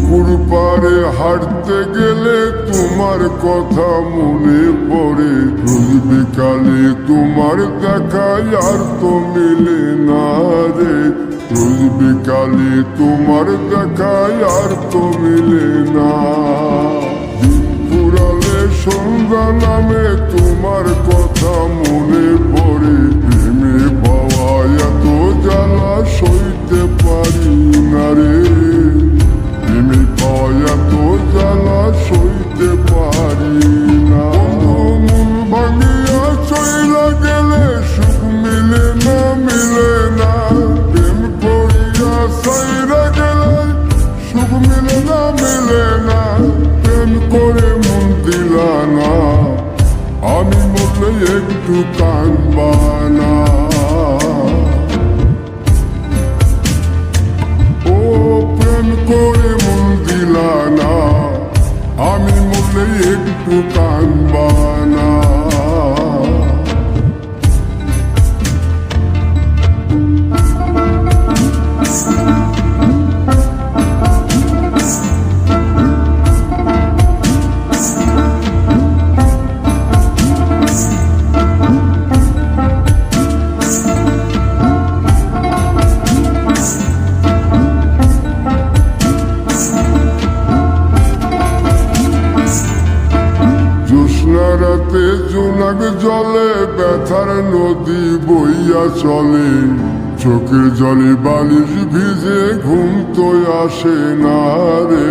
পুকুর পাড়ে হাঁটতে গেলে তোমার কথা মনে পড়ে। রোজ বিকালে তোমার দেখায় আর তো মিলে না রে। রোজ বিকালে তোমার দেখায় আর তো মিলে না। দিন ফুরালে সন্ধ্যা নামে তোমার কথা মনে পড়ে। প্রেমে পাওয়া এত জ্বালা সইতে পারি না রে। প্রেমে পাওয়া এত জ্বালা সইতে পারি না। মন ভাঙিয়া চইলা গেলে সুখ মিলে না, মিলে না। প্রেম করিয়া সাইরা গেলে সুখ মিলে না, মিলে না। প্রেম করে মন দিলা না, আমি মরলে একটু কাঁদবা না। ও প্রেম করে মন দিলা না, আমি মরলে একটু কাঁদবা না। রাতে জোনাক জলে ব্যথার নদী বইয়া চলে। চোখের জলে বালিশ ভিজে ঘুম তো আসে না রে।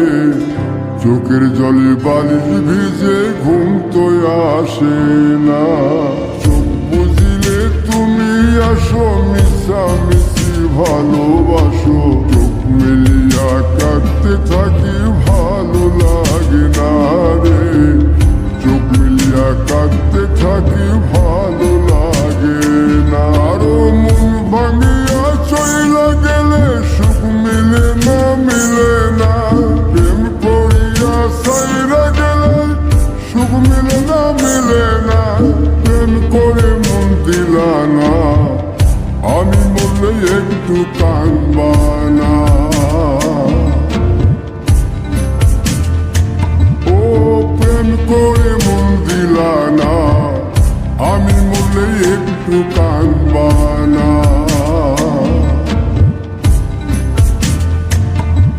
চোখের জলে বালিশ ভিজে ঘুম তো আসে না। চোখ বুঝিলে তুমি আসো, মিশামিশি ভালোবাসো। চোখ মেলিয়া কাঁদতে থাকি, ভালো লাগে না রে। চোখ মিলিয়া কাঁদতে থাকি, ভালো লাগে না। আরো মন ভাঙিয়া চইলা গেলে সুখ মিলে না, মিলে না। প্রেম করিয়া সাইরা গেলে সুখ মিলে না, মিলে না। প্রেম করে মন দিলা না, আমি মরলে একটু কাঁদবা না। ও প্রেম করে মন দিলা না, আমি মরলে একটু কাঁদবা না।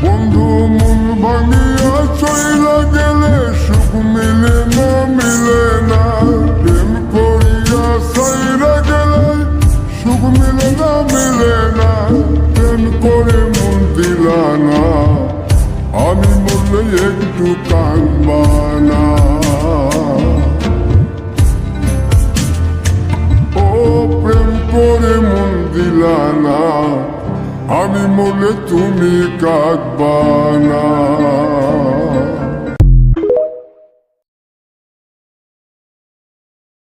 বন্ধু মন ভাঙিয়া চইলা গেলে সুখ মিলে না, মিলে না। প্রেম করিয়া সাইরা গেলে সুখ মিলে না, মিলে না। প্রেম করে মন দিলা না, আমি মরলে একটু কাঁদবা না। ও প্রেম করে মন দিলা না, আমি মরলে তুমি কাঁদবা না।